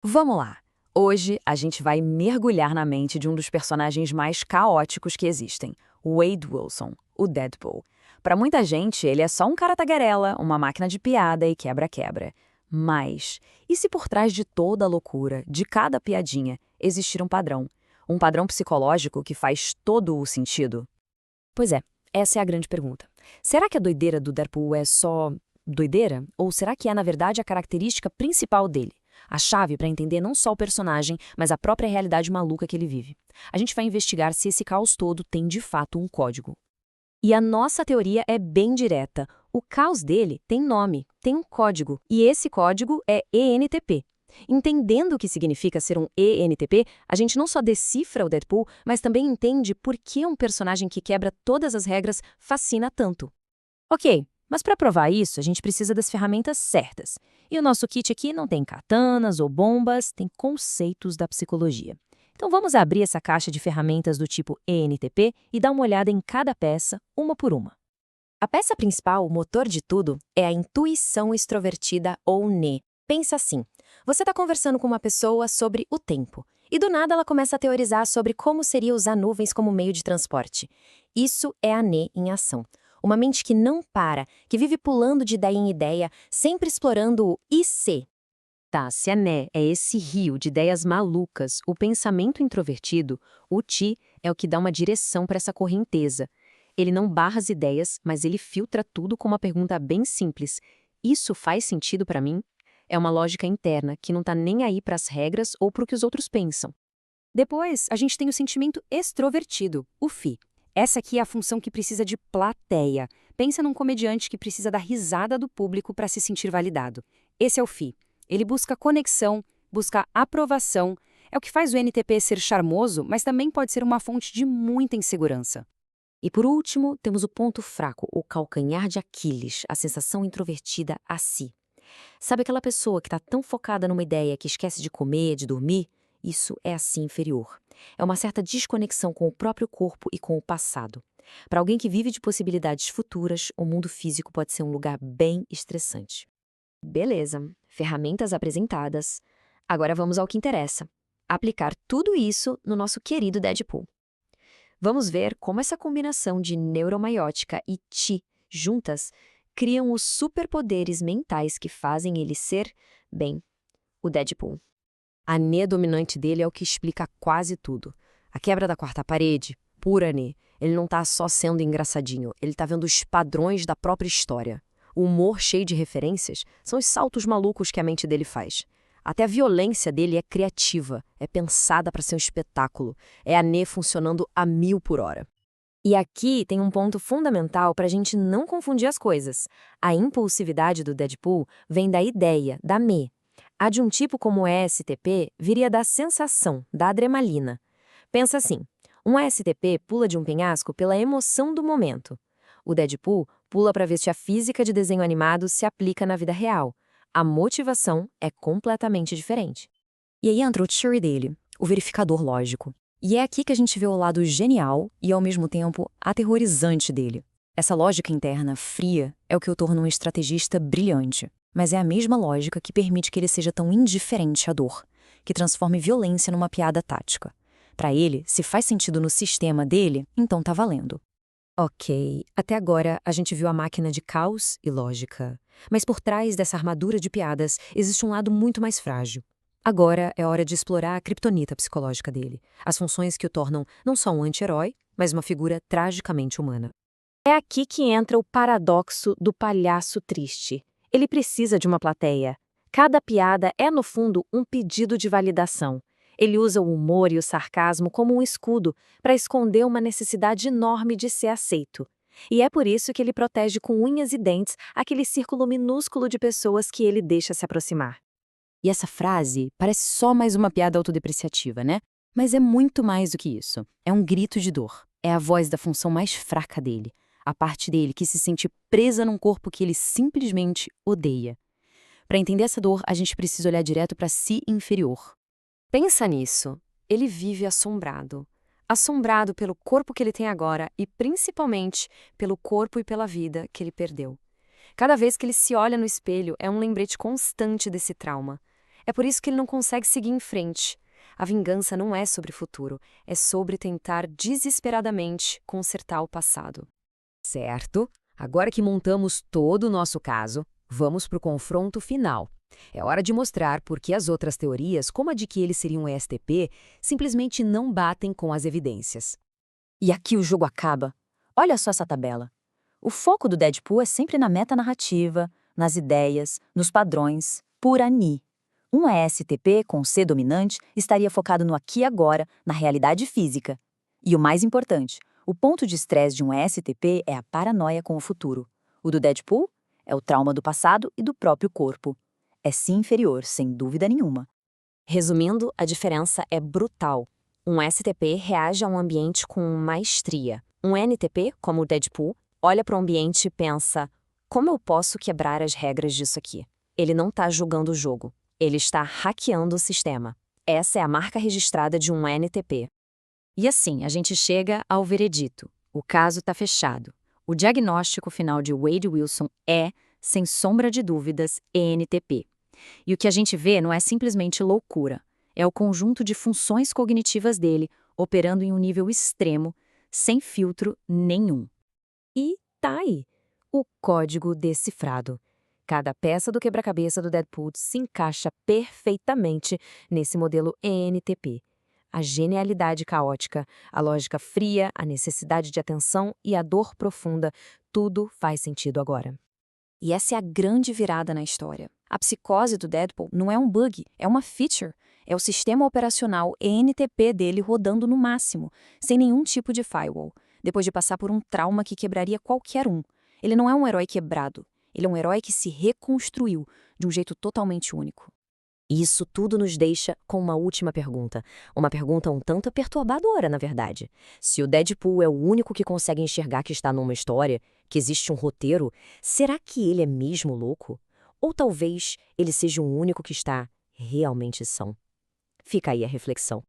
Vamos lá! Hoje a gente vai mergulhar na mente de um dos personagens mais caóticos que existem, Wade Wilson, o Deadpool. Para muita gente, ele é só um cara tagarela, uma máquina de piada e quebra-quebra. Mas, e se por trás de toda a loucura, de cada piadinha, existir um padrão? Um padrão psicológico que faz todo o sentido? Pois é, essa é a grande pergunta. Será que a doideira do Deadpool é só doideira? Ou será que é, na verdade, a característica principal dele? A chave para entender não só o personagem, mas a própria realidade maluca que ele vive. A gente vai investigar se esse caos todo tem de fato um código. E a nossa teoria é bem direta. O caos dele tem nome, tem um código, e esse código é ENTP. Entendendo o que significa ser um ENTP, a gente não só decifra o Deadpool, mas também entende por que um personagem que quebra todas as regras fascina tanto. Ok, mas para provar isso, a gente precisa das ferramentas certas. E o nosso kit aqui não tem katanas ou bombas, tem conceitos da psicologia. Então vamos abrir essa caixa de ferramentas do tipo ENTP e dar uma olhada em cada peça, uma por uma. A peça principal, o motor de tudo, é a intuição extrovertida ou NE. Pensa assim, você está conversando com uma pessoa sobre o tempo, e do nada ela começa a teorizar sobre como seria usar nuvens como meio de transporte. Isso é a NE em ação. Uma mente que não para, que vive pulando de ideia em ideia, sempre explorando o e se. Tá, se a NE é esse rio de ideias malucas, o pensamento introvertido, o Ti é o que dá uma direção para essa correnteza. Ele não barra as ideias, mas ele filtra tudo com uma pergunta bem simples. Isso faz sentido para mim? É uma lógica interna que não está nem aí para as regras ou para o que os outros pensam. Depois, a gente tem o sentimento extrovertido, o FI. Essa aqui é a função que precisa de plateia. Pensa num comediante que precisa da risada do público para se sentir validado. Esse é o FI. Ele busca conexão, busca aprovação. É o que faz o NTP ser charmoso, mas também pode ser uma fonte de muita insegurança. E por último, temos o ponto fraco, o calcanhar de Aquiles, a sensação introvertida a si. Sabe aquela pessoa que está tão focada numa ideia que esquece de comer, de dormir? Isso é a si inferior. É uma certa desconexão com o próprio corpo e com o passado. Para alguém que vive de possibilidades futuras, o mundo físico pode ser um lugar bem estressante. Beleza, ferramentas apresentadas. Agora vamos ao que interessa. Aplicar tudo isso no nosso querido Deadpool. Vamos ver como essa combinação de neuromaiótica e Ti juntas criam os superpoderes mentais que fazem ele ser, bem, o Deadpool. A Nê dominante dele é o que explica quase tudo. A quebra da quarta parede, pura Nê. Ele não tá só sendo engraçadinho, ele tá vendo os padrões da própria história. O humor cheio de referências são os saltos malucos que a mente dele faz. Até a violência dele é criativa, é pensada para ser um espetáculo. É a Nê funcionando a 1000 por hora. E aqui tem um ponto fundamental para a gente não confundir as coisas. A impulsividade do Deadpool vem da ideia, da me. A de um tipo como o ESTP viria da sensação, da adrenalina. Pensa assim, um ESTP pula de um penhasco pela emoção do momento. O Deadpool pula para ver se a física de desenho animado se aplica na vida real. A motivação é completamente diferente. E aí entra o theory dele, o verificador lógico. E é aqui que a gente vê o lado genial e, ao mesmo tempo, aterrorizante dele. Essa lógica interna, fria, é o que o torna um estrategista brilhante. Mas é a mesma lógica que permite que ele seja tão indiferente à dor, que transforme violência numa piada tática. Para ele, se faz sentido no sistema dele, então tá valendo. Ok, até agora a gente viu a máquina de caos e lógica. Mas por trás dessa armadura de piadas existe um lado muito mais frágil. Agora é hora de explorar a criptonita psicológica dele, as funções que o tornam não só um anti-herói, mas uma figura tragicamente humana. É aqui que entra o paradoxo do palhaço triste. Ele precisa de uma plateia. Cada piada é, no fundo, um pedido de validação. Ele usa o humor e o sarcasmo como um escudo para esconder uma necessidade enorme de ser aceito. E é por isso que ele protege com unhas e dentes aquele círculo minúsculo de pessoas que ele deixa se aproximar. E essa frase parece só mais uma piada autodepreciativa, né? Mas é muito mais do que isso. É um grito de dor. É a voz da função mais fraca dele. A parte dele que se sente presa num corpo que ele simplesmente odeia. Para entender essa dor, a gente precisa olhar direto para si inferior. Pensa nisso. Ele vive assombrado. Assombrado pelo corpo que ele tem agora e, principalmente, pelo corpo e pela vida que ele perdeu. Cada vez que ele se olha no espelho, é um lembrete constante desse trauma. É por isso que ele não consegue seguir em frente. A vingança não é sobre o futuro, é sobre tentar desesperadamente consertar o passado. Certo? Agora que montamos todo o nosso caso, vamos para o confronto final. É hora de mostrar por que as outras teorias, como a de que ele seria um ESTP, simplesmente não batem com as evidências. E aqui o jogo acaba. Olha só essa tabela. O foco do Deadpool é sempre na metanarrativa, nas ideias, nos padrões, por ani. Um ESTP com C dominante estaria focado no aqui e agora, na realidade física. E o mais importante, o ponto de estresse de um ESTP é a paranoia com o futuro. O do Deadpool é o trauma do passado e do próprio corpo. É sim inferior, sem dúvida nenhuma. Resumindo, a diferença é brutal. Um STP reage a um ambiente com maestria. Um NTP, como o Deadpool, olha para o ambiente e pensa: como eu posso quebrar as regras disso aqui? Ele não está julgando o jogo. Ele está hackeando o sistema. Essa é a marca registrada de um NTP. E assim, a gente chega ao veredito. O caso está fechado. O diagnóstico final de Wade Wilson é, sem sombra de dúvidas, ENTP. E o que a gente vê não é simplesmente loucura. É o conjunto de funções cognitivas dele operando em um nível extremo, sem filtro nenhum. E tá aí, o código decifrado. Cada peça do quebra-cabeça do Deadpool se encaixa perfeitamente nesse modelo ENTP. A genialidade caótica, a lógica fria, a necessidade de atenção e a dor profunda, tudo faz sentido agora. E essa é a grande virada na história. A psicose do Deadpool não é um bug, é uma feature. É o sistema operacional ENTP dele rodando no máximo, sem nenhum tipo de firewall, depois de passar por um trauma que quebraria qualquer um. Ele não é um herói quebrado, ele é um herói que se reconstruiu de um jeito totalmente único. E isso tudo nos deixa com uma última pergunta. Uma pergunta um tanto perturbadora, na verdade. Se o Deadpool é o único que consegue enxergar que está numa história, que existe um roteiro, será que ele é mesmo louco? Ou talvez ele seja o único que está realmente são? Fica aí a reflexão.